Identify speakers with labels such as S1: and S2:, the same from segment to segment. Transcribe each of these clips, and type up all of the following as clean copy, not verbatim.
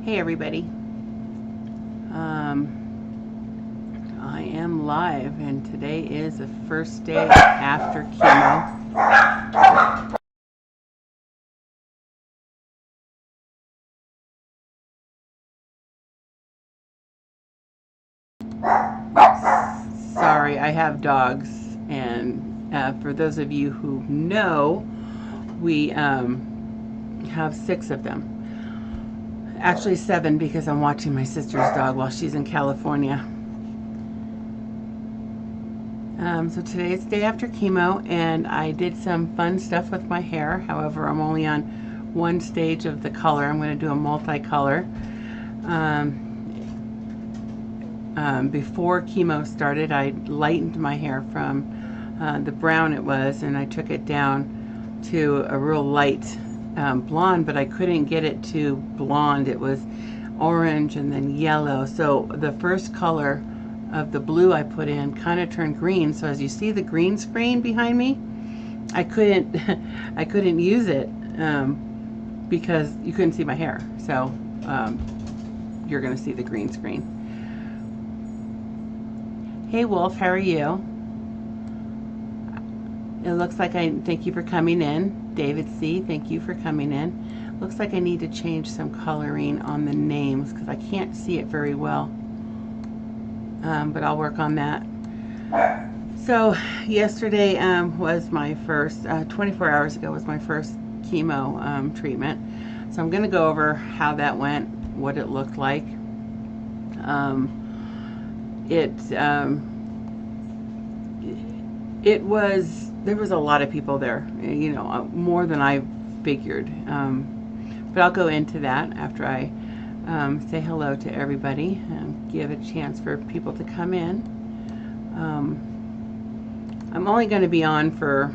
S1: Hey everybody. I am live and today is the first day after chemo. Sorry, I have dogs, and for those of you who know, we have 6 of them. Actually 7 because I'm watching my sister's dog while she's in California. So today is the day after chemo, and I did some fun stuff with my hair. However, I'm only on one stage of the color. I'm going to do a multicolor. Before chemo started, I lightened my hair from the brown it was, and I took it down to a real light blonde, but I couldn't get it to blonde. It was orange and then yellow. So the first color of the blue I put in kind of turned green. So as you see the green screen behind me, I couldn't use it because you couldn't see my hair. So you're going to see the green screen. Hey Wolf, how are you? It looks like thank you for coming in. David C, thank you for coming in. Looks like I need to change some coloring on the names because I can't see it very well. But I'll work on that. So yesterday was my first, 24 hours ago was my first chemo treatment. So I'm going to go over how that went, what it looked like. There was a lot of people there, you know, more than I figured. But I'll go into that after I say hello to everybody and give a chance for people to come in. I'm only going to be on for,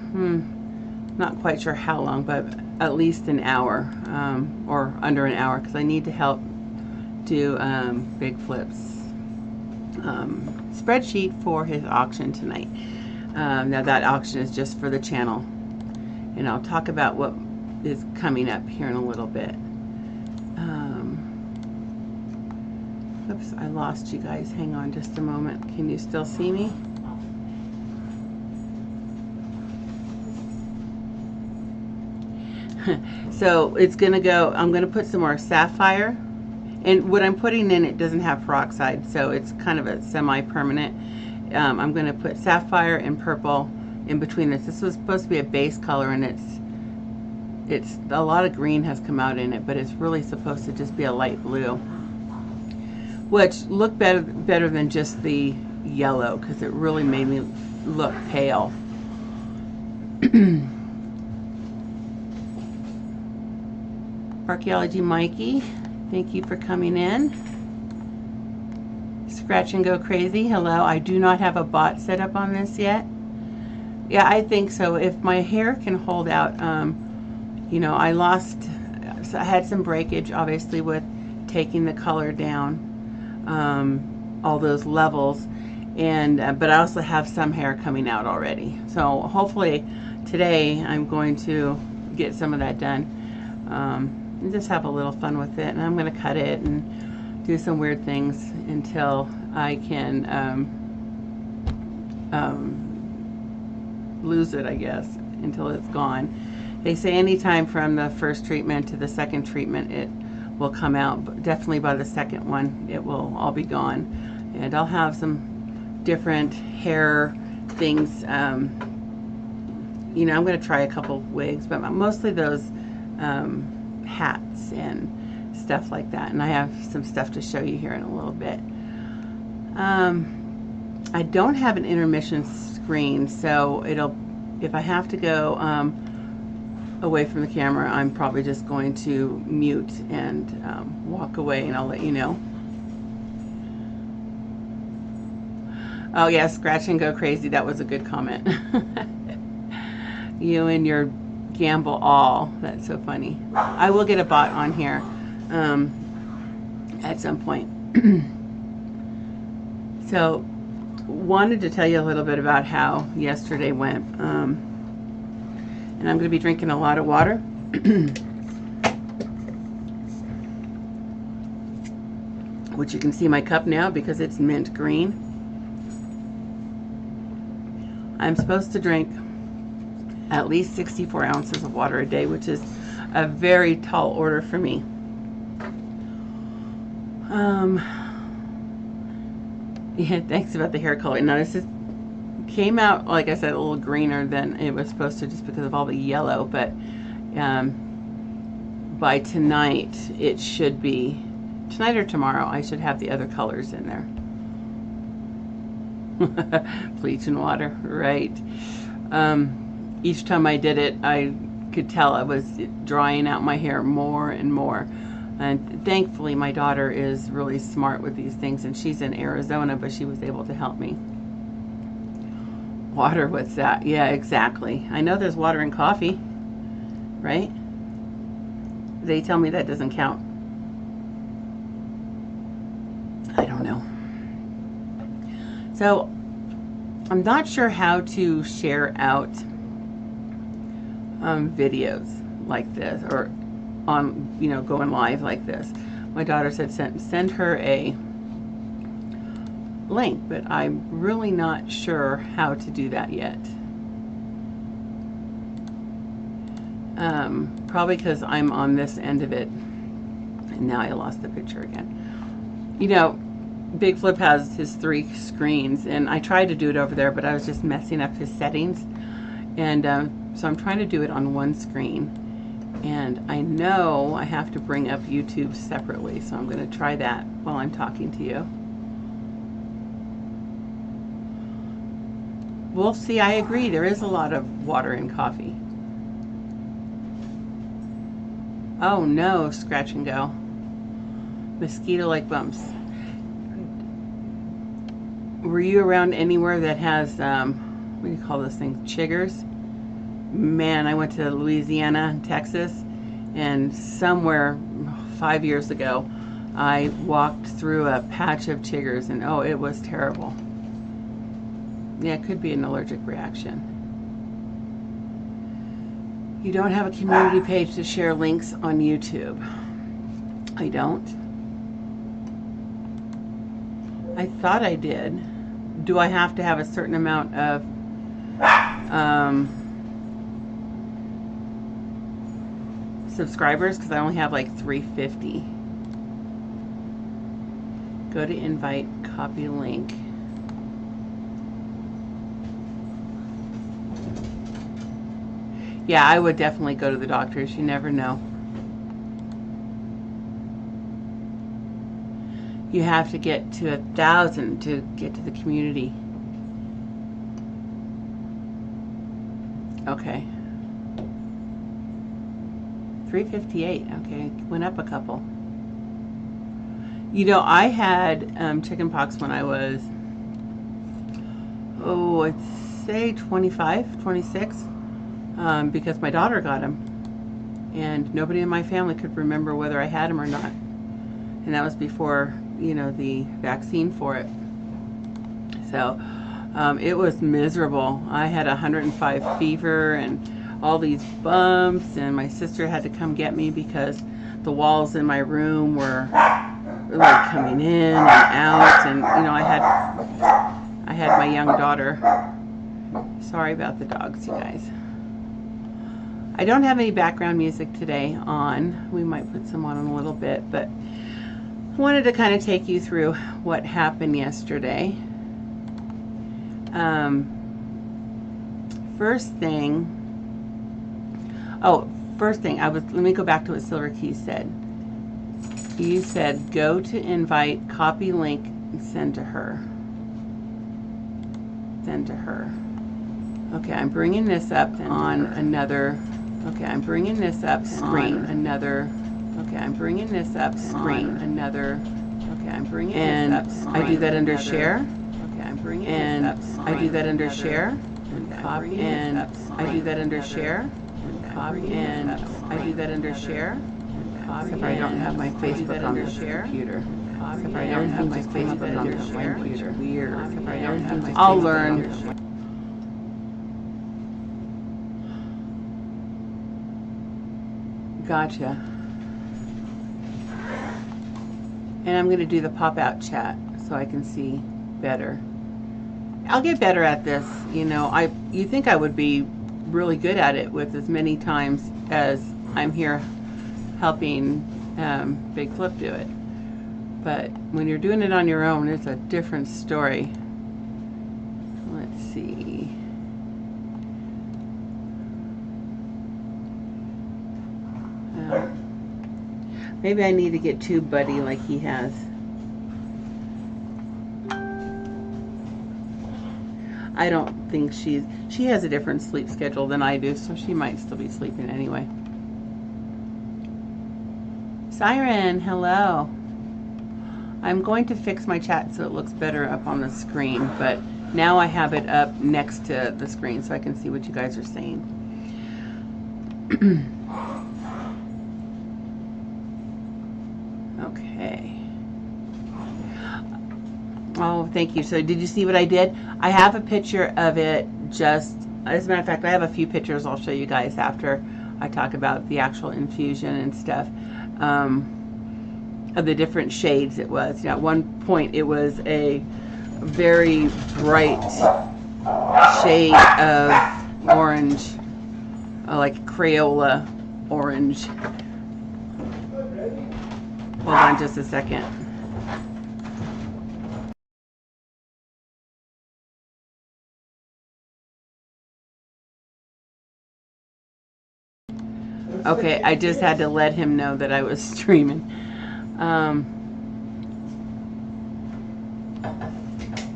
S1: not quite sure how long, but at least an hour or under an hour because I need to help do Big Flip's spreadsheet for his auction tonight. Now that auction is just for the channel, and I'll talk about what is coming up here in a little bit. Oops, I lost you guys. Hang on just a moment. Can you still see me? So it's gonna go, I'm gonna put some more sapphire, and what I'm putting in, it doesn't have peroxide, so it's kind of a semi-permanent. I'm gonna put sapphire and purple in between this. This was supposed to be a base color, and it's a lot of green has come out in it, but it's really supposed to just be a light blue, which looked better than just the yellow because it really made me look pale. Archaeology Mikey, thank you for coming in. Scratch and Go Crazy, hello. I do not have a bot set up on this yet. Yeah, I think so. If my hair can hold out, you know, I had some breakage obviously with taking the color down, all those levels, and but I also have some hair coming out already. So hopefully today I'm going to get some of that done. And just have a little fun with it, and I'm going to cut it and do some weird things until I can lose it, I guess, until it's gone. They say anytime from the first treatment to the second treatment it will come out, but definitely by the second one it will all be gone. And I'll have some different hair things. You know, I'm going to try a couple wigs, but mostly those hats and stuff like that, and I have some stuff to show you here in a little bit. I don't have an intermission screen, so if I have to go away from the camera, I'm probably just going to mute and walk away, and I'll let you know. Oh yeah, Scratch and Go Crazy, that was a good comment. You and your gamble all, that's so funny. I will get a bot on here at some point. So wanted to tell you a little bit about how yesterday went, and I'm going to be drinking a lot of water. which you can see my cup now because it's mint green. I'm supposed to drink at least 64 ounces of water a day, which is a very tall order for me. Yeah, thanks about the hair color. Now this came out, like I said, a little greener than it was supposed to just because of all the yellow, but by tonight it should be, tonight or tomorrow, I should have the other colors in there. Bleach and water, right. Each time I did it, I could tell I was drying out my hair more and more. And thankfully, my daughter is really smart with these things, and she's in Arizona, but she was able to help me. Water, what's that? Yeah, exactly. I know there's water in coffee, right? They tell me that doesn't count. I don't know. So, I'm not sure how to share out videos like this, or on, you know, going live like this. My daughter said send her a link, but I'm really not sure how to do that yet. Probably because I'm on this end of it, and now I lost the picture again. You know, Big Flip has his 3 screens, and I tried to do it over there, but I was just messing up his settings, and so I'm trying to do it on one screen. And I know I have to bring up YouTube separately, so I'm going to try that while I'm talking to you. We'll see. I agree. There is a lot of water in coffee. Oh no, scratch and go. Mosquito-like bumps. Were you around anywhere that has, what do you call those things? Chiggers? Man, I went to Louisiana, Texas, and somewhere 5 years ago, I walked through a patch of chiggers, and oh, it was terrible. Yeah, it could be an allergic reaction. You don't have a community page to share links on YouTube. I don't. I thought I did. Do I have to have a certain amount of subscribers? Because I only have like 350. Go to invite, copy link. Yeah, I would definitely go to the doctors. You never know. You have to get to 1,000 to get to the community. Okay. 358. Okay, went up a couple. You know, I had chicken pox when I was, oh, I'd say 25, 26, because my daughter got them. And nobody in my family could remember whether I had them or not. And that was before, you know, the vaccine for it. So it was miserable. I had 105 fever and all these bumps, and my sister had to come get me because the walls in my room were like coming in and out, and you know, I had my young daughter. Sorry about the dogs, you guys. I don't have any background music today on. We might put some on in a little bit, but I wanted to kind of take you through what happened yesterday. First thing, let me go back to what Silver Keys said. You said, go to invite, copy link, and send to her. Send to her. Okay, I'm bringing this up on another, okay, I'm bringing this up screen, another, okay, I'm bringing this up screen, another, okay, I'm bringing this up, I do that under share, okay, I'm bringing this up, I do that under share, copy, and I do that under share, copy, and I do that under share, except I don't have my Facebook on this computer. Except I don't have my Facebook on this computer. Weird. I'll learn. Gotcha. And I'm going to do the pop-out chat so I can see better. I'll get better at this. You know, you think I would be really good at it with as many times as I'm here helping Big Flip do it. But when you're doing it on your own, it's a different story. Let's see. Maybe I need to get Tube Buddy like he has. I don't think she has a different sleep schedule than I do, so she might still be sleeping anyway. Siren, hello. I'm going to fix my chat so it looks better up on the screen, but now I have it up next to the screen so I can see what you guys are saying. Okay. Oh, thank you. So did you see what I did? I have a picture of it just, as a matter of fact, I have a few pictures I'll show you guys after I talk about the actual infusion and stuff, of the different shades it was. You know, at one point it was a very bright shade of orange, like Crayola orange. Hold on just a second. Okay, I just had to let him know that I was streaming.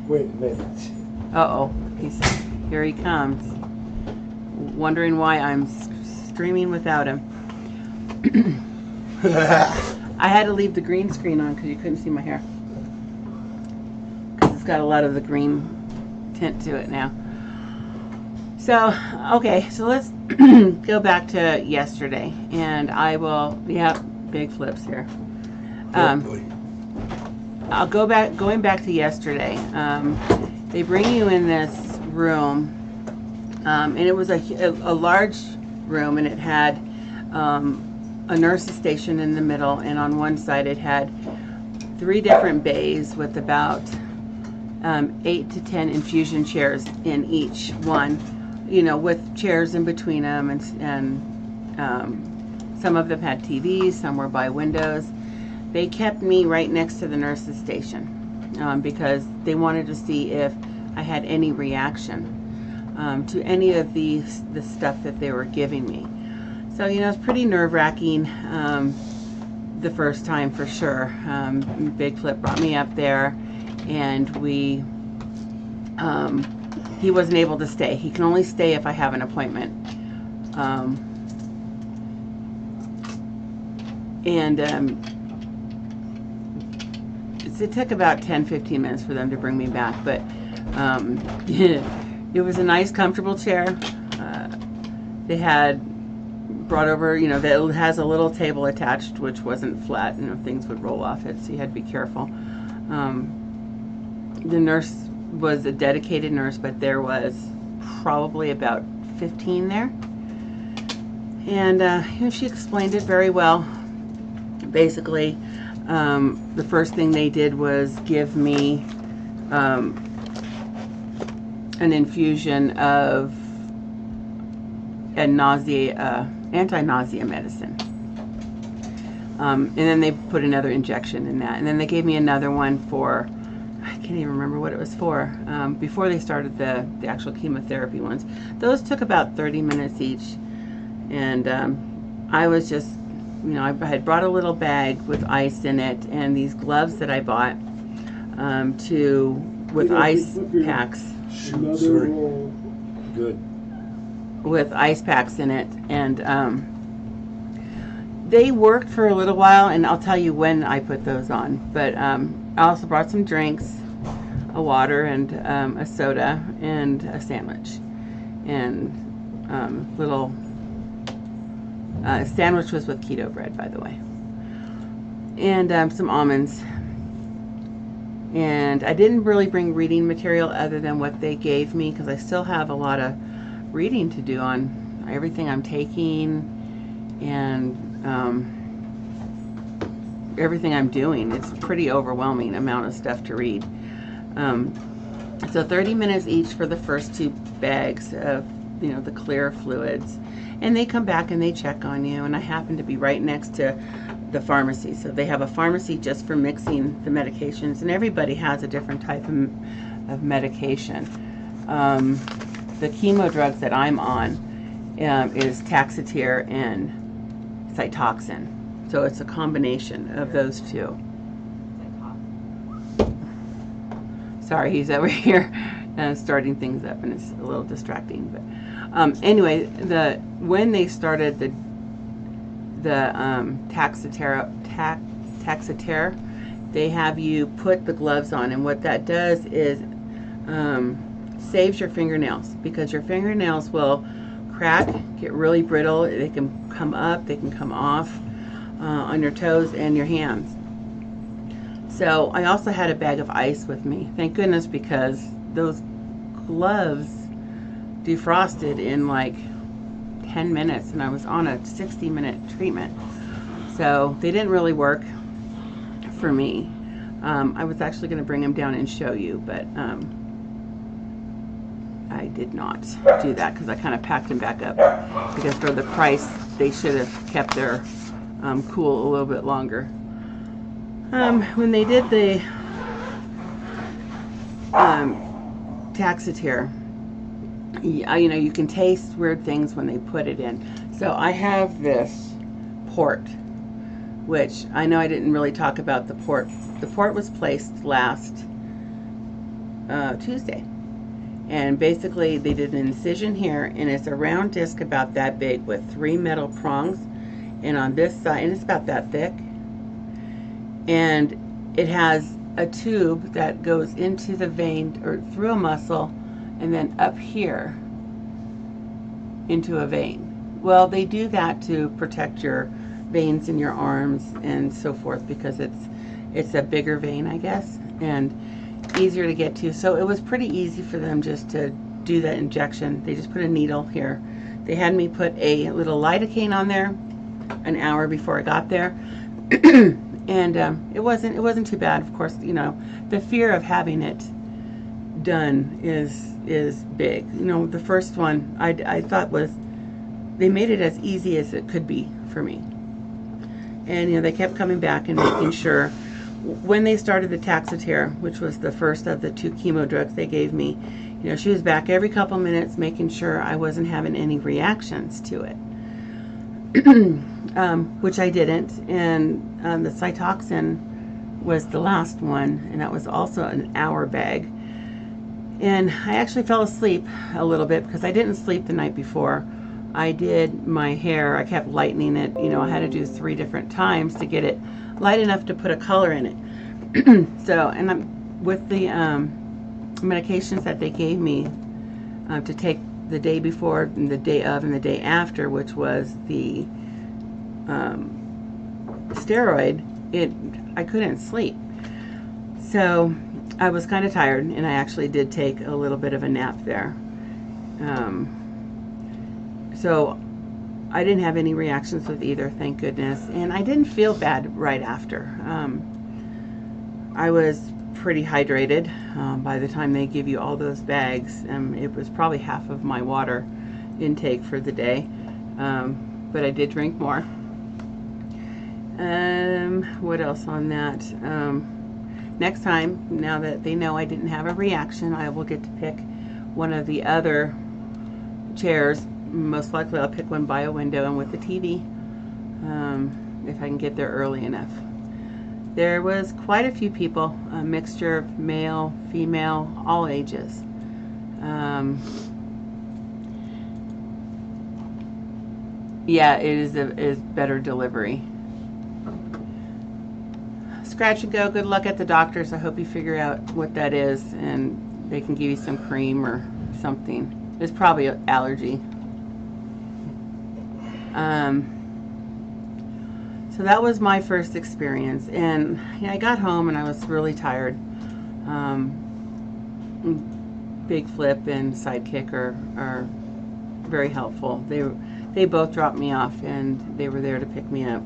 S2: Wait a minute.
S1: Uh-oh, here he comes. Wondering why I'm streaming without him. I had to leave the green screen on because you couldn't see my hair. Because it's got a lot of the green tint to it now. So, okay, so let's go back to yesterday. And I will, yeah, Big Flips here. I'll going back to yesterday. They bring you in this room, and it was a large room, and it had a nurse's station in the middle, and on one side it had 3 different bays with about 8 to 10 infusion chairs in each one, you know, with chairs in between them, and some of them had TVs, some were by windows. They kept me right next to the nurse's station because they wanted to see if I had any reaction to any of the stuff that they were giving me. So, you know, it's pretty nerve-wracking the first time for sure. Big Flip brought me up there, and he wasn't able to stay. He can only stay if I have an appointment. It took about 10-15 minutes for them to bring me back, but it was a nice, comfortable chair. They had brought over, you know, that it has a little table attached, which wasn't flat. You know, things would roll off it, so you had to be careful. The nurse was a dedicated nurse, but there was probably about 15 there. And you know, she explained it very well. Basically, the first thing they did was give me an infusion of anti-nausea medicine. And then they put another injection in that. And then they gave me another one for, I can't even remember what it was for, before they started the actual chemotherapy ones. Those took about 30 minutes each. And I was just, you know, I had brought a little bag with ice in it, and these gloves that I bought with ice packs.
S2: Shoot, sorry. Good.
S1: With ice packs in it, and they worked for a little while, and I'll tell you when I put those on. But I also brought some drinks, a water, and a soda, and a sandwich, and little sandwich was with keto bread, by the way, and some almonds. And I didn't really bring reading material other than what they gave me, because I still have a lot of reading to do on everything I'm taking, and everything I'm doing. It's a pretty overwhelming amount of stuff to read. So 30 minutes each for the first 2 bags of, the clear fluids. And they come back and they check on you. And I happen to be right next to the pharmacy. So they have a pharmacy just for mixing the medications. And everybody has a different type of medication. The chemo drugs that I'm on is Taxotere and Cytoxin. So it's a combination of those 2. Sorry, he's over here starting things up, and it's a little distracting. But anyway, when they started the Taxotere, they have you put the gloves on, and what that does is saves your fingernails, because your fingernails will crack, get really brittle. They can come up, they can come off on your toes and your hands. So I also had a bag of ice with me. Thank goodness, because those gloves defrosted in like 10 minutes, and I was on a 60-minute treatment. So they didn't really work for me. I was actually going to bring them down and show you, but I did not do that because I kind of packed them back up, because for the price they should have kept their cool a little bit longer. When they did the Taxotere, you can taste weird things when they put it in. So I have this port, which I know I didn't really talk about the port. The port was placed last Tuesday. And basically they did an incision here, and it's a round disc about that big with 3 metal prongs. And on this side, and it's about that thick. And it has a tube that goes into the vein or through a muscle and then up here into a vein. Well, they do that to protect your veins in your arms and so forth, because it's a bigger vein, I guess, and easier to get to. So it was pretty easy for them just to do that injection. They just put a needle here. They had me put a little lidocaine on there an hour before I got there. And it wasn't too bad. Of course, the fear of having it done is big. The first one I thought they made it as easy as it could be for me. And they kept coming back and making sure. When they started the Taxotere, which was the first of the 2 chemo drugs they gave me, she was back every couple minutes making sure I wasn't having any reactions to it. Which I didn't. And the Cytoxin was the last one, and that was also an hour bag. And I actually fell asleep a little bit because I didn't sleep the night before. I did my hair, I kept lightening it. I had to do 3 different times to get it light enough to put a color in it. So, and I'm with the medications that they gave me to take the day before and the day of and the day after, which was the steroid, I couldn't sleep. So I was kind of tired, and I actually did take a little bit of a nap there. So I didn't have any reactions with either, thank goodness. And I didn't feel bad right after. I was pretty hydrated by the time they give you all those bags. It was probably half of my water intake for the day. But I did drink more. What else on that? Next time, now that they know I didn't have a reaction, I will get to pick one of the other chairs. Most likely I'll pick one by a window and with the TV, if I can get there early enough. There was quite a few people, a mixture of male, female, all ages. Yeah, it is better delivery. Scratch and go. Good luck at the doctors. I hope you figure out what that is and they can give you some cream or something. It's probably an allergy. So that was my first experience, and I got home and I was really tired. Big Flip and Sidekick are very helpful. They both dropped me off and they were there to pick me up.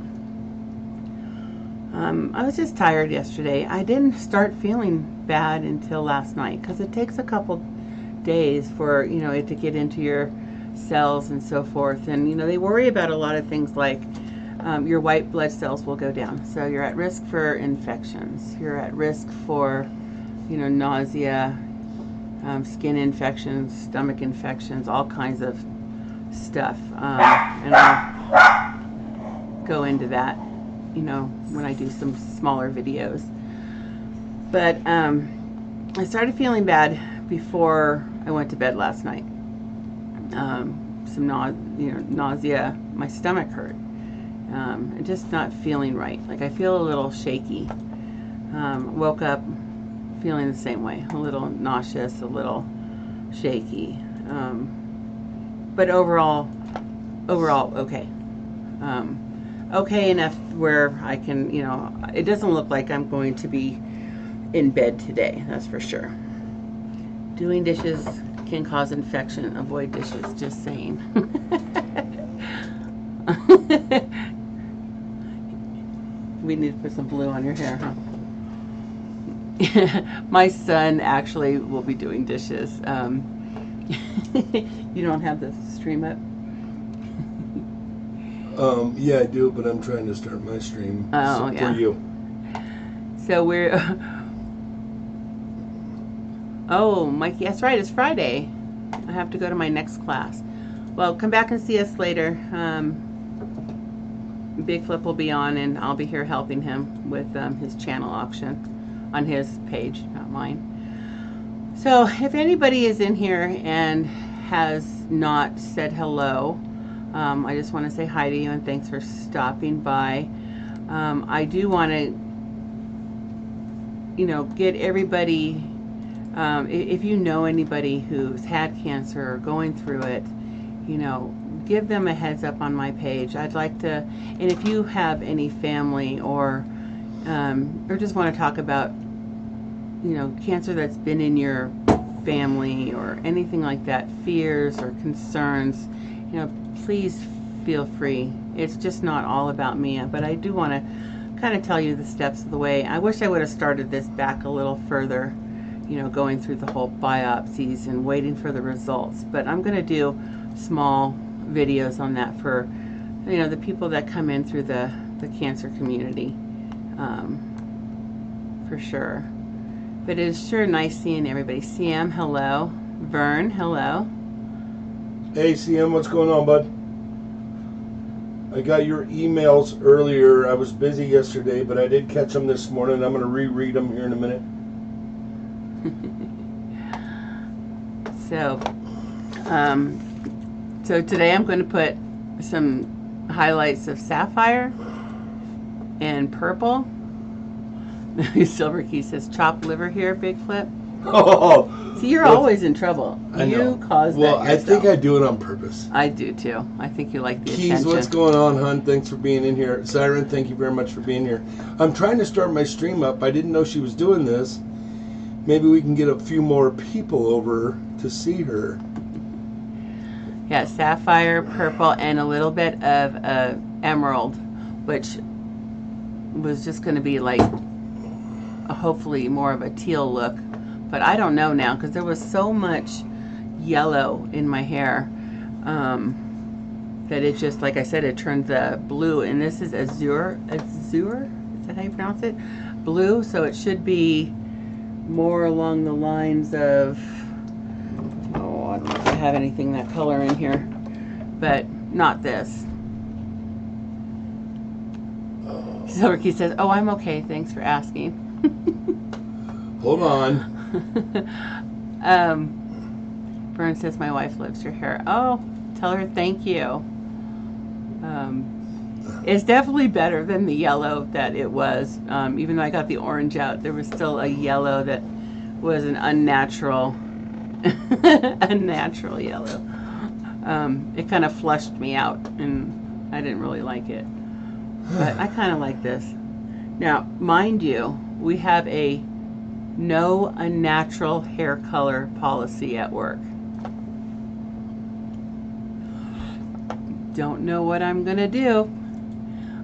S1: I was just tired yesterday. I didn't start feeling bad until last night because it takes a couple days for, you know, it to get into your cells and so forth. And, you know, they worry about a lot of things like your white blood cells will go down. So you're at risk for infections. You're at risk for, you know, nausea, skin infections, stomach infections, all kinds of stuff. And I'll go into that, you know, when I do some smaller videos. But I started feeling bad before I went to bed last night. Some nausea, my stomach hurt, and just not feeling right. Like I feel a little shaky. Woke up feeling the same way, a little nauseous, a little shaky. But overall okay. Okay enough where I can, you know, it doesn't look like I'm going to be in bed today, that's for sure. Doing dishes can cause infection. Avoid dishes, just saying. We need to put some blue on your hair, huh? My son actually will be doing dishes. You don't have the stream up?
S2: Yeah, I do, but I'm trying to start my stream
S1: Oh, yeah.
S2: for you.
S1: So we're... Oh, Mikey, that's right, it's Friday. I have to go to my next class. Well, come back and see us later. Big Flip will be on, and I'll be here helping him with his channel auction on his page, not mine. So if anybody is in here and has not said hello, I just want to say hi to you and thanks for stopping by. I do want to, you know, get everybody, if you know anybody who's had cancer or going through it, you know, give them a heads up on my page. I'd like to, and if you have any family or just want to talk about, you know, cancer that's been in your family or anything like that, fears or concerns, you know, please feel free. It's just not all about me, but I do want to kind of tell you the steps of the way. I wish I would have started this back a little further, you know, going through the whole biopsies and waiting for the results. But I'm going to do small videos on that for, you know, the people that come in through the cancer community, for sure. But it is sure nice seeing everybody. CM, hello. Vern, hello.
S2: Hey, CM, what's going on, bud? I got your emails earlier. I was busy yesterday, but I did catch them this morning. I'm going to reread them here in a minute.
S1: So today I'm going to put some highlights of sapphire and purple. Silver Key says chopped liver here, Big Flip.
S2: Oh,
S1: see, you're always in trouble. You caused that yourself.
S2: I think I do it on purpose.
S1: I do too. I think you like the
S2: Keys,
S1: attention.
S2: what's going on, hon? Thanks for being in here. Siren, thank you very much for being here. I'm trying to start my stream up. I didn't know she was doing this. Maybe we can get a few more people over to see her.
S1: Yeah, sapphire, purple, and a little bit of emerald, which was just going to be like hopefully more of a teal look. But I don't know now because there was so much yellow in my hair that it just, like I said, it turned the blue. And this is azure? Is that how you pronounce it? Blue, so it should be more along the lines of, oh, I don't know if I have anything that color in here, but not this. Silver Key says, oh, I'm okay, thanks for asking.
S2: Hold on.
S1: Vern says my wife loves your hair. Oh, tell her thank you. It's definitely better than the yellow that it was. Even though I got the orange out, there was still a yellow that was an unnatural unnatural yellow. It kind of flushed me out and I didn't really like it, but I kind of like this. Now mind you, we have a no unnatural hair color policy at work. Don't know what I'm gonna do.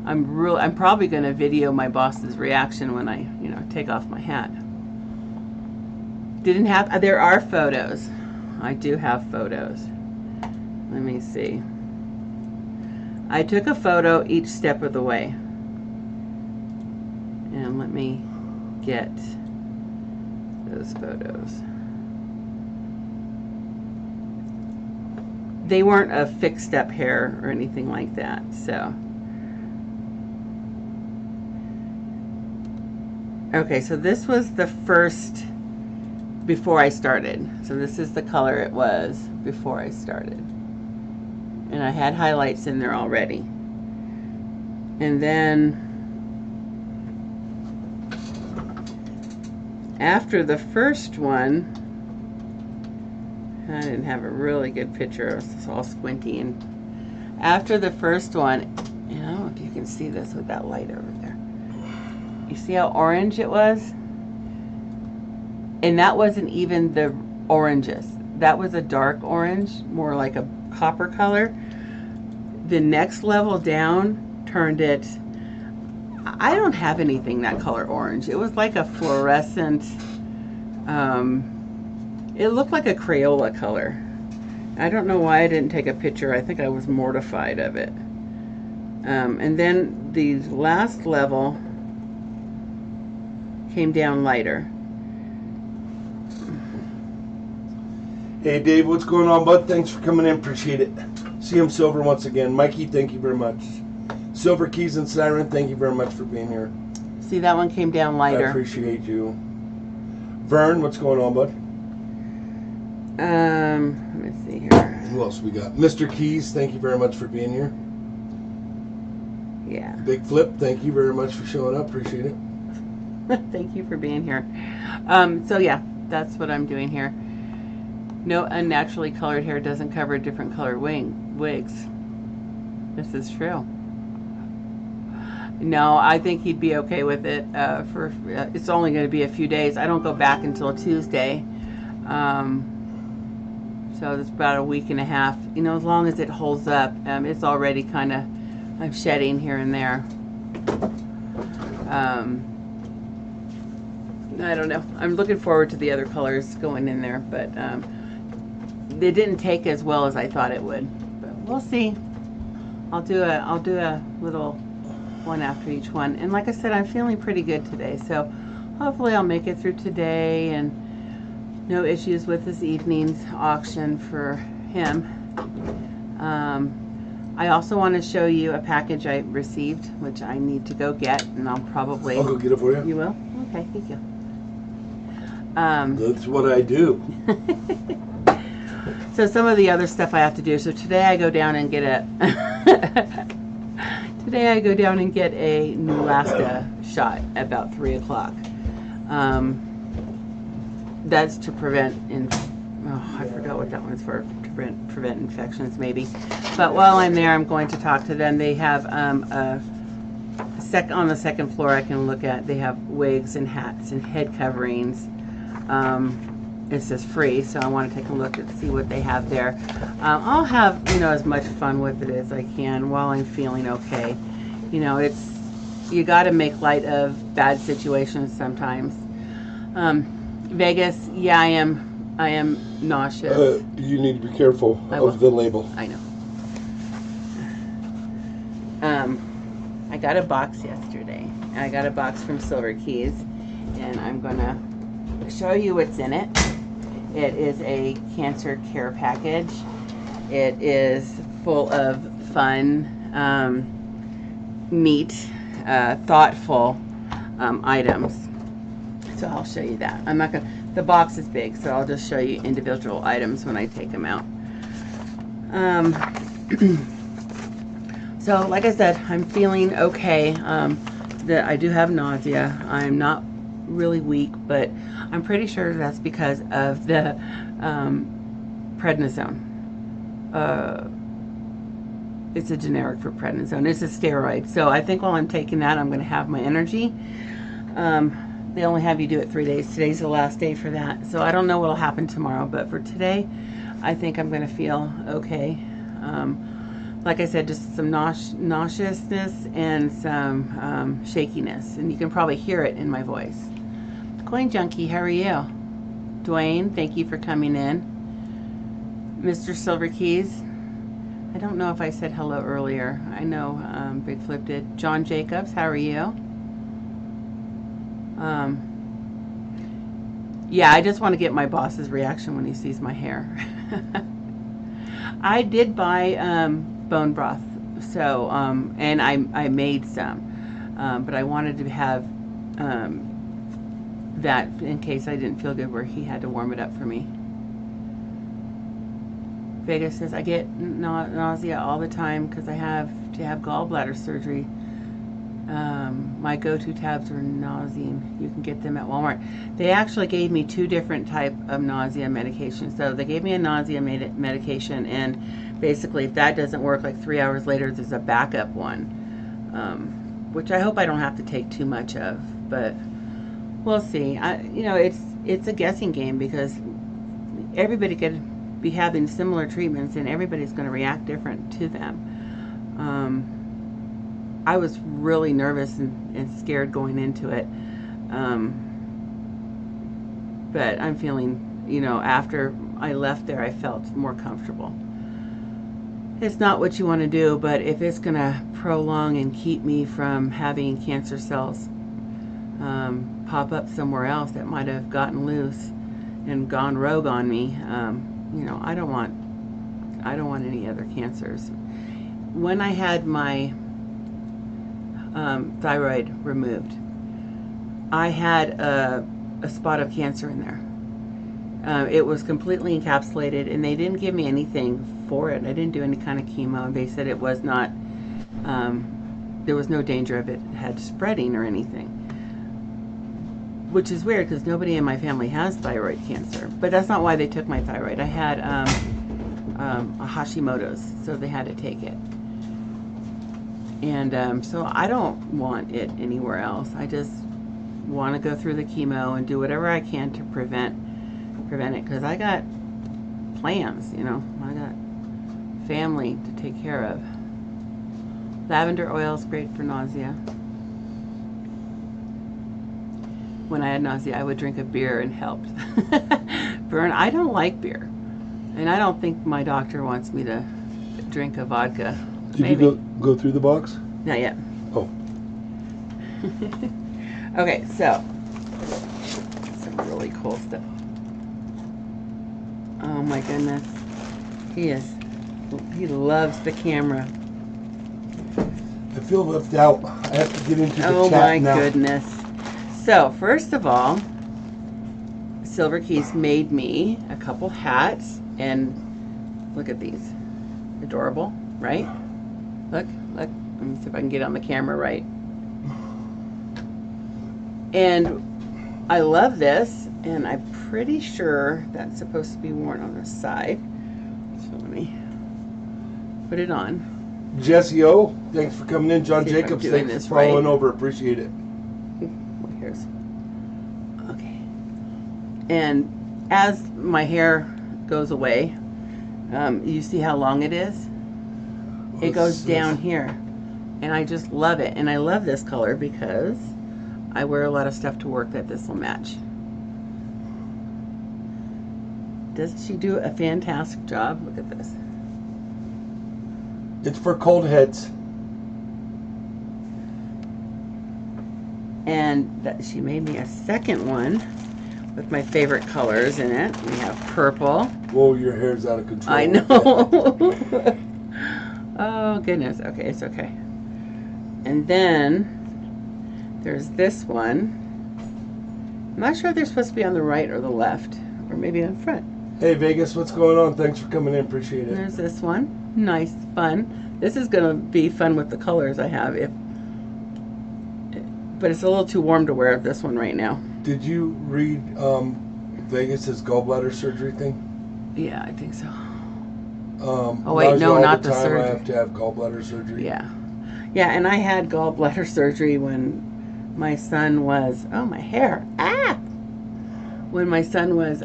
S1: I'm probably going to video my boss's reaction when I, take off my hat. There are photos. I do have photos. Let me see. I took a photo each step of the way. And let me get those photos. They weren't a fixed up hair or anything like that, so. Okay, so this was the first before I started. So this is the color it was before I started. And I had highlights in there already. And then after the first one, I didn't have a really good picture. I was all squinty. And after the first one, I don't know if you can see this with that light over there. You see how orange it was? And that wasn't even the oranges. That was a dark orange, more like a copper color. The next level down turned it, I don't have anything that color orange. It was like a fluorescent, it looked like a Crayola color. I don't know why I didn't take a picture. I think I was mortified of it. And then the last level came down lighter.
S2: Hey Dave, what's going on, bud? Thanks for coming in, appreciate it. CM Silver once again. Mikey, thank you very much. Silver Keys and Siren, thank you very much for being here.
S1: See, that one came down lighter.
S2: I appreciate you. Vern, what's going on, bud?
S1: Let me see here.
S2: Who else we got? Mr. Keys, thank you very much for being here.
S1: Yeah.
S2: Big Flip, thank you very much for showing up, appreciate it.
S1: Thank you for being here. So yeah, that's what I'm doing here. No unnaturally colored hair doesn't cover different colored wigs. This is true. No, I think he'd be okay with it. It's only going to be a few days. I don't go back until Tuesday. So it's about a week and a half. As long as it holds up, it's already kind of, I'm shedding here and there. I don't know. I'm looking forward to the other colors going in there, but they didn't take as well as I thought it would. But we'll see. I'll do a little one after each one. And like I said, I'm feeling pretty good today, so hopefully I'll make it through today and no issues with this evening's auction for him. I also want to show you a package I received, which I need to go get, and I'll
S2: go get it for you.
S1: You will? Okay, thank you.
S2: That's what I do.
S1: So some of the other stuff I have to do. So today I go down and get a Neulasta shot at about 3 o'clock. That's to prevent I forgot what that one's for. To prevent infections, maybe. But while I'm there, I'm going to talk to them. They have on the second floor. I can look at. They have wigs and hats and head coverings. It says free, so I want to take a look and see what they have there. I'll have as much fun with it as I can while I'm feeling okay. You got to make light of bad situations sometimes. Vegas, yeah, I am nauseous.
S2: You need to be careful of the label.
S1: I know. I got a box yesterday. I got a box from Silver Keys, and I'm gonna show you what's in it. It is a cancer care package. It is full of fun, neat, thoughtful items. So I'll show you that. I'm not gonna. The box is big, so I'll just show you individual items when I take them out. So, like I said, I'm feeling okay. I do have nausea. I'm not really weak, but I'm pretty sure that's because of the prednisone. It's a generic for prednisone. It's a steroid. So I think while I'm taking that, I'm going to have my energy. They only have you do it 3 days. Today's the last day for that. So I don't know what will happen tomorrow, but for today, I think I'm going to feel okay. like I said, just some nauseousness and some shakiness. And you can probably hear it in my voice. Coin Junkie, how are you? Dwayne, thank you for coming in. Mr. Silver Keys, I don't know if I said hello earlier. I know Big Flip did. John Jacobs, how are you? Yeah, I just want to get my boss's reaction when he sees my hair. I did buy bone broth, so and I made some, but I wanted to have that in case I didn't feel good, where he had to warm it up for me. Vegas says, I get nausea all the time because I have to have gallbladder surgery. My go-to tabs are nauseam. You can get them at Walmart. They actually gave me 2 different type of nausea medications. So they gave me a nausea medication, and basically if that doesn't work, like 3 hours later, there's a backup one, which I hope I don't have to take too much of, but we'll see. You know, it's a guessing game because everybody could be having similar treatments and everybody's going to react different to them. I was really nervous and scared going into it. But I'm feeling, you know, after I left there, I felt more comfortable. It's not what you want to do, but if it's going to prolong and keep me from having cancer cells pop up somewhere else that might have gotten loose and gone rogue on me, you know, I don't want any other cancers. When I had my thyroid removed, I had a spot of cancer in there. It was completely encapsulated, and they didn't give me anything for it. I didn't do any kind of chemo. They said it was not, there was no danger of it had spreading or anything, which is weird because nobody in my family has thyroid cancer. But that's not why they took my thyroid. I had a Hashimoto's, so they had to take it. And so I don't want it anywhere else. I just want to go through the chemo and do whatever I can to prevent it, because I got plans, you know. I got family to take care of. Lavender oil is great for nausea. When I had nausea, I would drink a beer and helped. Vern, I don't like beer. And I don't think my doctor wants me to drink a vodka.
S2: Did Maybe. You go through the box?
S1: Not yet.
S2: Oh.
S1: Okay, so some really cool stuff. Oh my goodness. He loves the camera.
S2: I feel left out. I have to get into the chat now.
S1: Oh my goodness. So, first of all, Silver Keys made me a couple hats, and look at these. Adorable, right? Look. Let me see if I can get on the camera right. And I love this, and I'm pretty sure that's supposed to be worn on the side. So let me put it on.
S2: Jesse O, thanks for coming in. John Jacobs, thanks for following over. Appreciate it.
S1: Here's okay. And as my hair goes away, you see how long it is? It goes down here, and I just love it. And I love this color because I wear a lot of stuff to work that this will match. Doesn't she do a fantastic job? Look at this.
S2: It's for cold heads.
S1: And she made me a second one with my favorite colors in it. We have purple.
S2: Whoa, your hair's out of control.
S1: I know. Oh goodness. Okay, it's okay. And then there's this one. I'm not sure if they're supposed to be on the right or the left, or maybe in front.
S2: Hey Vegas, what's going on? Thanks for coming in. Appreciate it.
S1: There's this one. Nice, fun. This is going to be fun with the colors I have. But it's a little too warm to wear this one right now.
S2: Did you read Vegas's gallbladder surgery thing?
S1: Yeah, I think so.
S2: Oh wait, no, not the surgery. I have to have gallbladder surgery.
S1: Yeah, yeah, and I had gallbladder surgery when my son was. Oh, my hair! Ah! When my son was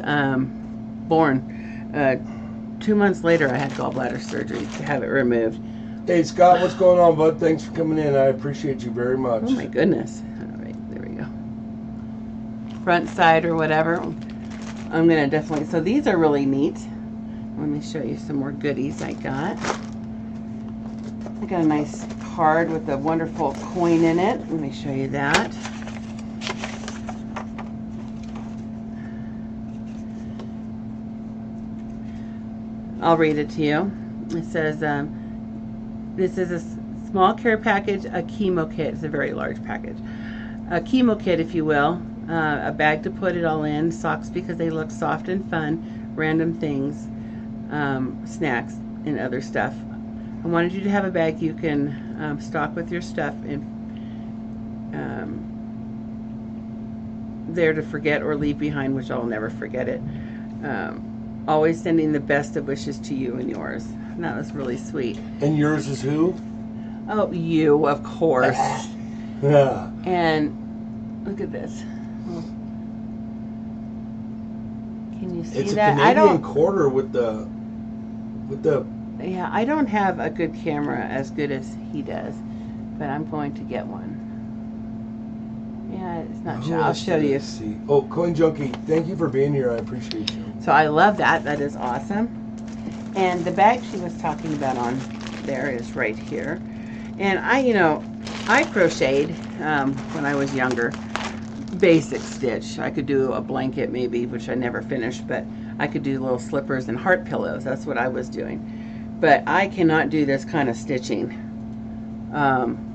S1: born, 2 months later, I had gallbladder surgery to have it removed.
S2: Hey, Scott, what's going on, bud? Thanks for coming in. I appreciate you very much.
S1: Oh my goodness. All right, there we go. Front side or whatever. I'm gonna definitely, so these are really neat. Let me show you some more goodies I got. I got a nice card with a wonderful coin in it. Let me show you that. I'll read it to you. It says, this is a small care package, a chemo kit. It's a very large package. A chemo kit, if you will. A bag to put it all in. Socks because they look soft and fun. Random things. Snacks and other stuff. I wanted you to have a bag you can stock with your stuff and there to forget or leave behind, which I'll never forget it. Always sending the best of wishes to you and yours. And that was really sweet.
S2: And yours is who?
S1: Oh, you, of course.
S2: Yeah.
S1: And look at this. Can you see
S2: It's
S1: that?
S2: a Canadian quarter with the
S1: Yeah, I don't have a good camera as good as he does, but I'm going to get one. Yeah, it's not sure. I'll show you.
S2: See. Oh, Coin Junkie, thank you for being here. I appreciate you.
S1: So I love that. That is awesome. And the bag she was talking about on there is right here. And I crocheted when I was younger. Basic stitch. I could do a blanket maybe, which I never finished, but I could do little slippers and heart pillows. That's what I was doing. But I cannot do this kind of stitching.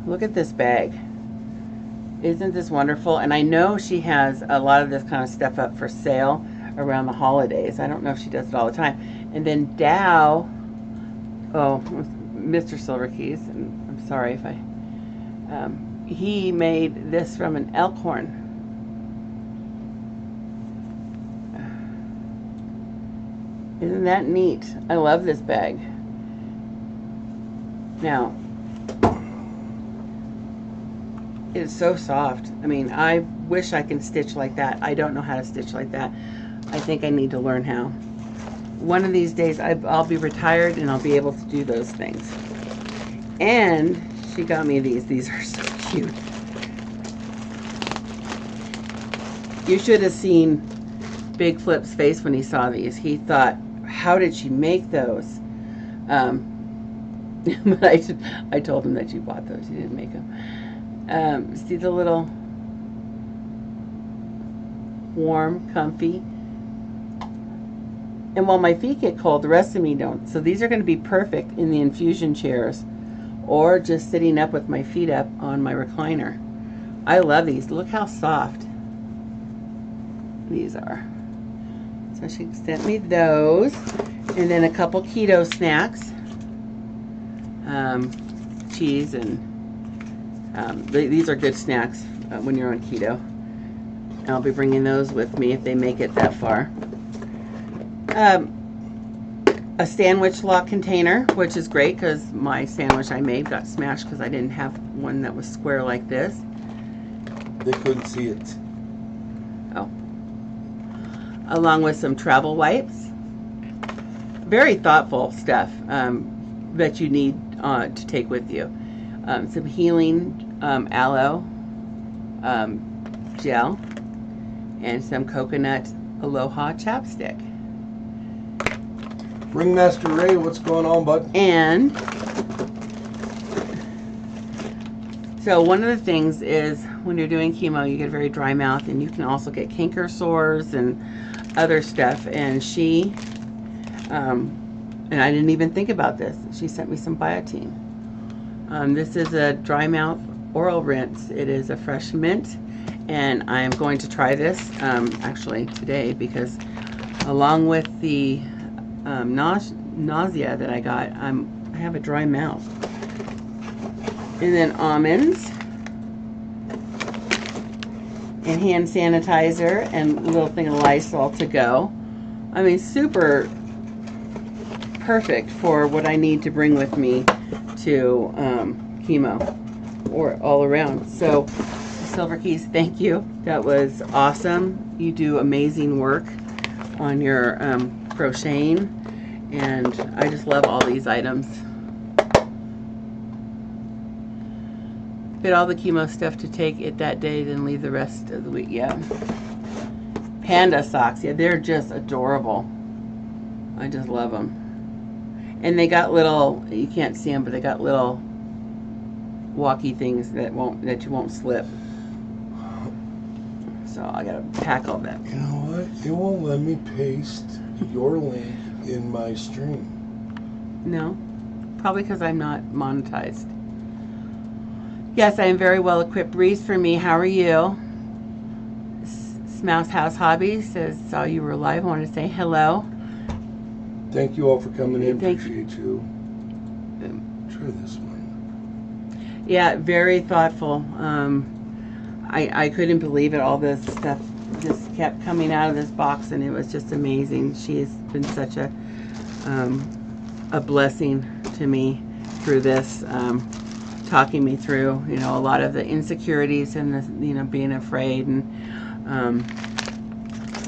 S1: Look at this bag. Isn't this wonderful? And I know she has a lot of this kind of stuff up for sale around the holidays. I don't know if she does it all the time. And then Dow, Mr. Silverkeys, and I'm sorry if I, he made this from an elk horn. Isn't that neat? I love this bag. Now, it's so soft. I mean, I wish I can stitch like that. I don't know how to stitch like that. I think I need to learn how. One of these days, I'll be retired and I'll be able to do those things. And she got me these. These are so cute. You should have seen Big Flip's face when he saw these. He thought, how did she make those? But I told him that you bought those. You didn't make them. See the little warm, comfy. And while my feet get cold, the rest of me don't. So these are going to be perfect in the infusion chairs or just sitting up with my feet up on my recliner. I love these. Look how soft these are. So she sent me those. And then a couple keto snacks. Cheese and these are good snacks when you're on keto. I'll be bringing those with me if they make it that far. A sandwich lock container, which is great because my sandwich I made got smashed because I didn't have one that was square like this.
S2: They couldn't see it.
S1: Oh. Along with some travel wipes. Very thoughtful stuff that you need to take with you. Some healing aloe gel and some coconut aloha chapstick.
S2: Ringmaster Ray, what's going on, bud?
S1: And so one of the things is when you're doing chemo, you get a very dry mouth, and you can also get canker sores and other stuff. And she, and I didn't even think about this, she sent me some biotin. This is a dry mouth oral rinse. It is a fresh mint, and I am going to try this actually today because along with the nausea that I got, I have a dry mouth. And then almonds and hand sanitizer and a little thing of Lysol to go. I mean, super perfect for what I need to bring with me to chemo or all around. So Silver Keys, thank you. That was awesome. You do amazing work on your crocheting, and I just love all these items. Fit all the chemo stuff to take it that day, then leave the rest of the week. Yeah. Panda socks. Yeah, they're just adorable. I just love them. And they got little, you can't see them, but they got little walkie things that you won't slip. So I gotta pack all that.
S2: You know what? It won't let me paste your link in my stream.
S1: No, probably because I'm not monetized. Yes, I am very well equipped. Breeze for me, how are you? Smouse House Hobby says, saw you were live. I want to say hello.
S2: Thank you all for coming in.
S1: Thank
S2: Appreciate you. Try this one.
S1: Yeah, very thoughtful. I couldn't believe it. All this stuff just kept coming out of this box, and it was just amazing. She has been such a blessing to me through this, talking me through, you know, a lot of the insecurities and the, you know, being afraid. And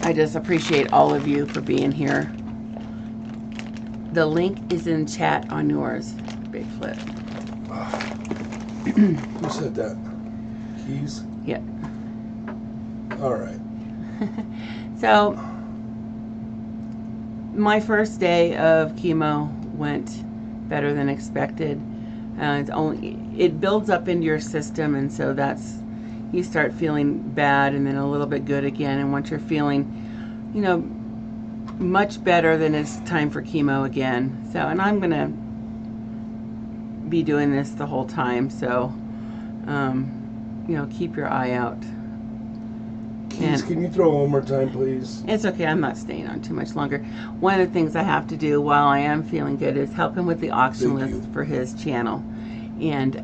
S1: I just appreciate all of you for being here. The link is in chat on yours, Big Flip.
S2: Who said that? Keys?
S1: Yeah.
S2: All right.
S1: So, my first day of chemo went better than expected. It builds up into your system, and so you start feeling bad and then a little bit good again. And once you're feeling, you know, much better, then it's time for chemo again. So, and I'm gonna be doing this the whole time. So, you know, keep your eye out.
S2: Keys, can you throw one more time, please?
S1: It's okay. I'm not staying on too much longer. One of the things I have to do while I am feeling good is help him with the auction list for his channel. And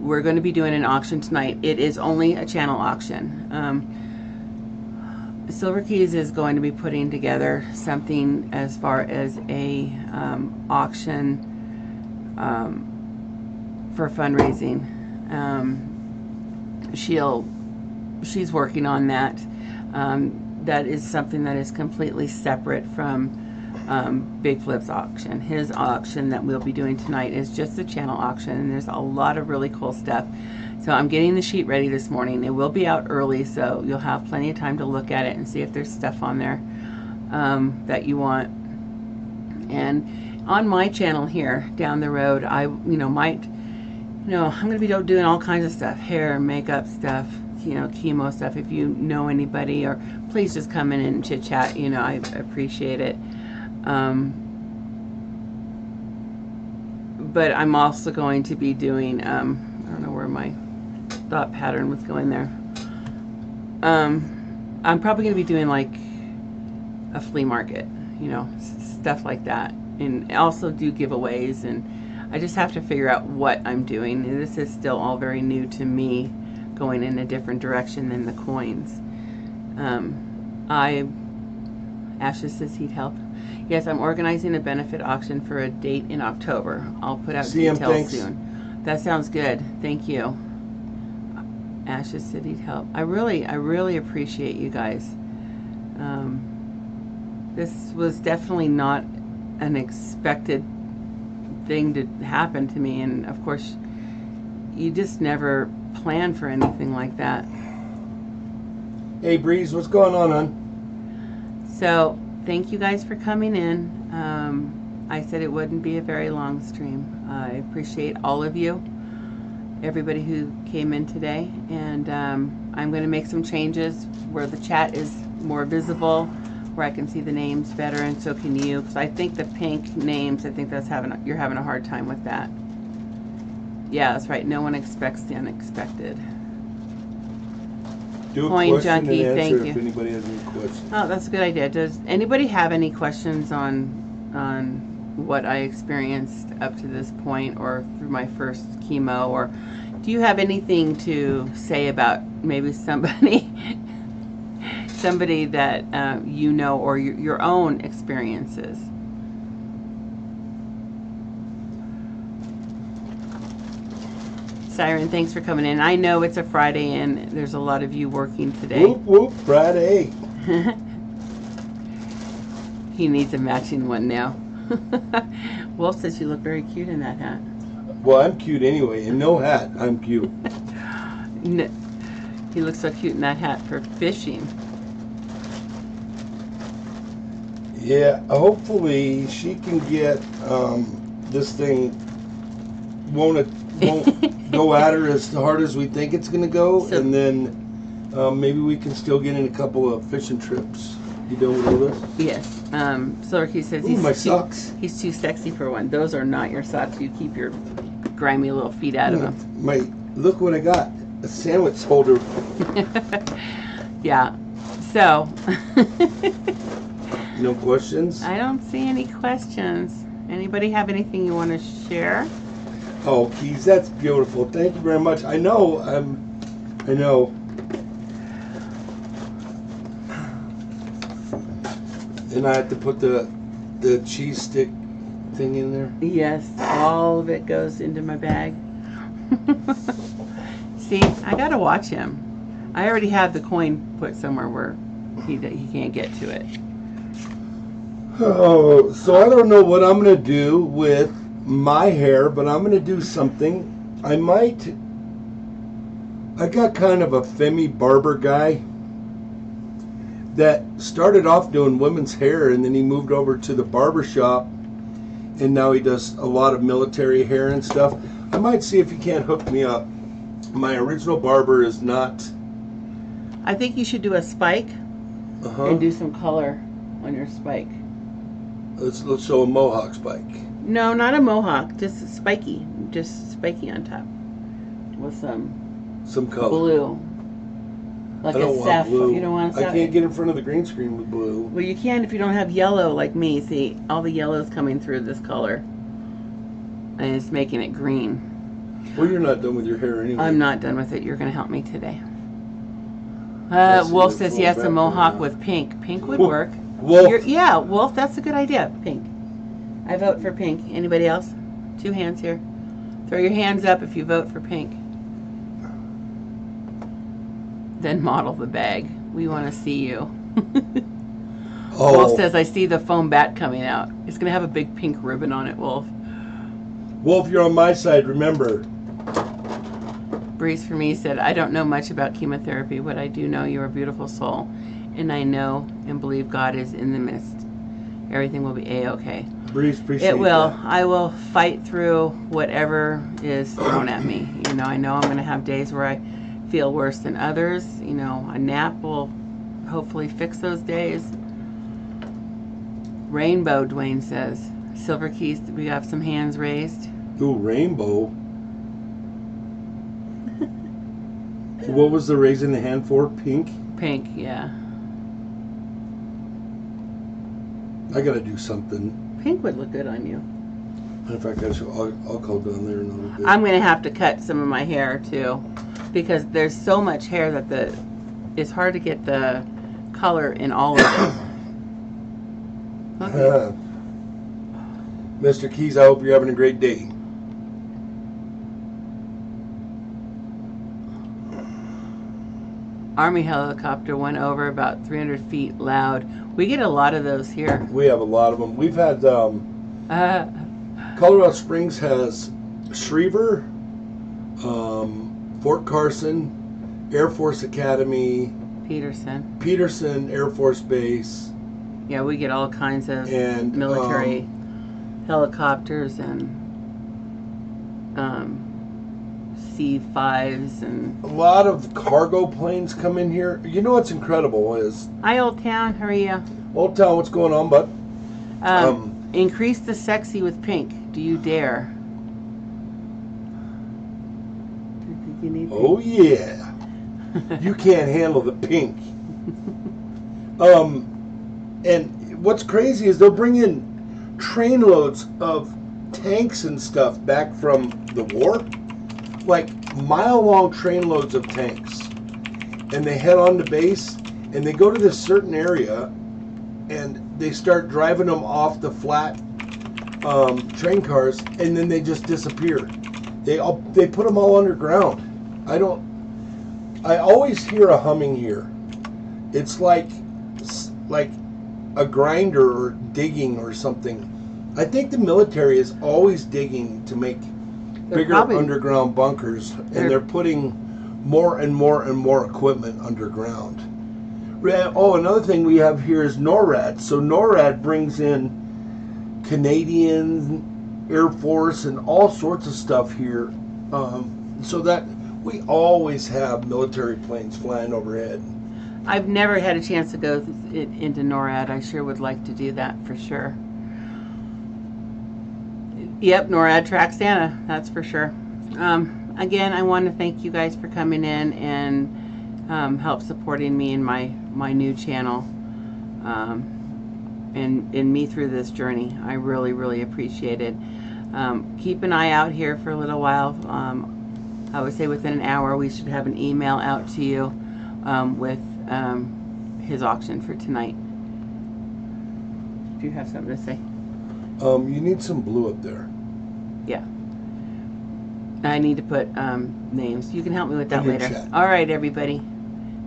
S1: we're going to be doing an auction tonight. It is only a channel auction. Silver Keys is going to be putting together something as far as a auction for fundraising. She's working on that. That is something that is completely separate from Big Flip's auction. His auction that we'll be doing tonight is just a channel auction, and there's a lot of really cool stuff. So I'm getting the sheet ready this morning. It will be out early, so you'll have plenty of time to look at it and see if there's stuff on there that you want. And on my channel here down the road, I'm going to be doing all kinds of stuff, hair, makeup stuff, you know, chemo stuff. If you know anybody, or please just come in and chit chat, you know, I appreciate it. But I'm also going to be doing, I don't know where my thought pattern was going there. I'm probably going to be doing like a flea market, you know, stuff like that. And also do giveaways, and I just have to figure out what I'm doing. And this is still all very new to me, going in a different direction than the coins. Ashes says he'd help. Yes, I'm organizing a benefit auction for a date in October. I'll put out details soon. That sounds good. Thank you. Ashes said he'd help. I really appreciate you guys. This was definitely not an expected thing to happen to me, and of course you just never plan for anything like that.
S2: Hey Breeze, what's going on, hon?
S1: So thank you guys for coming in. I said it wouldn't be a very long stream. I appreciate all of you, everybody who came in today, and I'm going to make some changes where the chat is more visible, where I can see the names better, and so can you, because I think the pink names, I think you're having a hard time with that. Yeah, that's right. No one expects the unexpected.
S2: Do a
S1: Coin
S2: question
S1: Junkie,
S2: and answer
S1: thank you.
S2: if anybody has any questions.
S1: Oh, that's a good idea. Does anybody have any questions on what I experienced up to this point, or through my first chemo, or do you have anything to say about maybe somebody that you know, or your own experiences? Siren, thanks for coming in. I know it's a Friday and there's a lot of you working today.
S2: Whoop whoop, Friday.
S1: He needs a matching one now. Wolf says you look very cute in that hat.
S2: Well, I'm cute anyway. In no hat, I'm cute.
S1: He looks so cute in that hat for fishing.
S2: Yeah, hopefully she can get this thing. Won't go at her as hard as we think it's going to go,
S1: So-
S2: and then maybe we can still get in a couple of fishing trips. You done with all this?
S1: Yes. Silverkey says
S2: Ooh, my
S1: he's
S2: socks.
S1: he's too sexy for one. Those are not your socks. You keep your grimy little feet out of them.
S2: Look what I got. A sandwich holder.
S1: Yeah. So.
S2: No questions?
S1: I don't see any questions. Anybody have anything you want to share?
S2: Oh, Keys, that's beautiful. Thank you very much. I know. I know. And I have to put the cheese stick thing in there.
S1: Yes, all of it goes into my bag. See, I gotta watch him. I already have the coin put somewhere where he can't get to it.
S2: Oh, so I don't know what I'm gonna do with my hair, but I'm gonna do something. I got kind of a Femi barber guy that started off doing women's hair, and then he moved over to the barber shop, and now he does a lot of military hair and stuff. I might see if he can't hook me up. My original barber is not.
S1: I think you should do a spike and do some color on your spike.
S2: Let's show a mohawk spike.
S1: No, not a mohawk, just spiky on top with some
S2: color.
S1: blue. Like
S2: I don't
S1: a
S2: want
S1: sapphire.
S2: blue.
S1: You don't want
S2: I can't get in front of the green screen with blue.
S1: Well, you can if you don't have yellow like me. See, all the yellow's coming through this color, and it's making it green.
S2: Well, you're not done with your hair anyway.
S1: I'm not done with it. You're going to help me today.
S2: That's
S1: Wolf
S2: a
S1: says
S2: full
S1: yes, a
S2: back
S1: mohawk
S2: there.
S1: with pink. Pink would
S2: Wolf.
S1: work.
S2: Wolf.
S1: Yeah, Wolf, that's a good idea. Pink. I vote for pink. Anybody else? 2 hands here. Throw your hands up if you vote for pink. Then model the bag. We want to see you.
S2: Oh.
S1: Wolf says, I see the foam bat coming out. It's going to have a big pink ribbon on it, Wolf.
S2: Wolf, you're on my side, remember.
S1: Breeze for me said, I don't know much about chemotherapy, but I do know you're a beautiful soul. And I know and believe God is in the midst. Everything will be A-okay.
S2: Breeze, appreciate
S1: It will.
S2: that.
S1: I will fight through whatever is thrown at me. I know I'm going to have days where I feel worse than others. A nap will hopefully fix those days. Rainbow, Dwayne says. Silver Keys, we have some hands raised.
S2: Ooh, rainbow. What was the raising the hand for? Pink?
S1: Pink, yeah.
S2: I gotta do something.
S1: Pink would look good on you.
S2: In fact, I'll call down there in a little bit.
S1: I'm going to have to cut some of my hair too, because there's so much hair that it's hard to get the color in all of it. Okay.
S2: Mr. Keys, I hope you're having a great day.
S1: Army helicopter went over about 300 feet loud. We get a lot of those here.
S2: We have a lot of them. We've had Colorado Springs has Schriever, Fort Carson, Air Force Academy, Peterson Air Force Base.
S1: Yeah, we get all kinds of
S2: And
S1: military helicopters and C-5s and...
S2: A lot of cargo planes come in here. You know what's incredible is...
S1: Hi, Old Town. How are you?
S2: Old Town, what's going on, bud?
S1: Increase the sexy with pink. Do you dare? You need pink?
S2: Oh, yeah. You can't handle the pink. And what's crazy is they'll bring in train loads of tanks and stuff back from the war. Like mile-long train loads of tanks. And they head on to base, and they go to this certain area, and they start driving them off the flat train cars, and then they just disappear. They put them all underground. I always hear a humming here. It's like a grinder or digging or something. I think the military is always digging to make bigger
S1: probably-
S2: underground bunkers, and they're putting more and more and more equipment underground. Oh, another thing we have here is NORAD. So NORAD brings in Canadian Air Force and all sorts of stuff here, so that we always have military planes flying overhead.
S1: I've never had a chance to go into NORAD. I sure would like to do that for sure. Yep, NORAD tracks Santa, that's for sure. Again, I want to thank you guys for coming in and help supporting me in my new channel and me through this journey. I really, really appreciate it. Keep an eye out here for a little while. I would say within an hour we should have an email out to you with his auction for tonight. Do you have something to say?
S2: You need some blue up there.
S1: Yeah. I need to put names. You can help me with that
S2: In your
S1: later.
S2: chat.
S1: All right, everybody.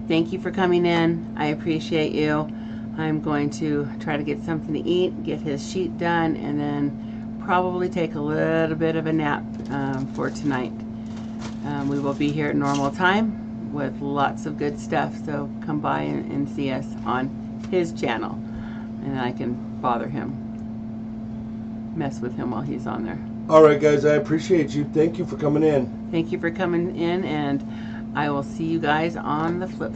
S1: Thank you for coming in. I appreciate you. I'm going to try to get something to eat, get his sheet done, and then probably take a little bit of a nap for tonight. We will be here at normal time with lots of good stuff, so come by and see us on his channel, and I can bother him, mess with him while he's on there.
S2: All right, guys, I appreciate you. Thank you for coming in.
S1: Thank you for coming in, and I will see you guys on the flip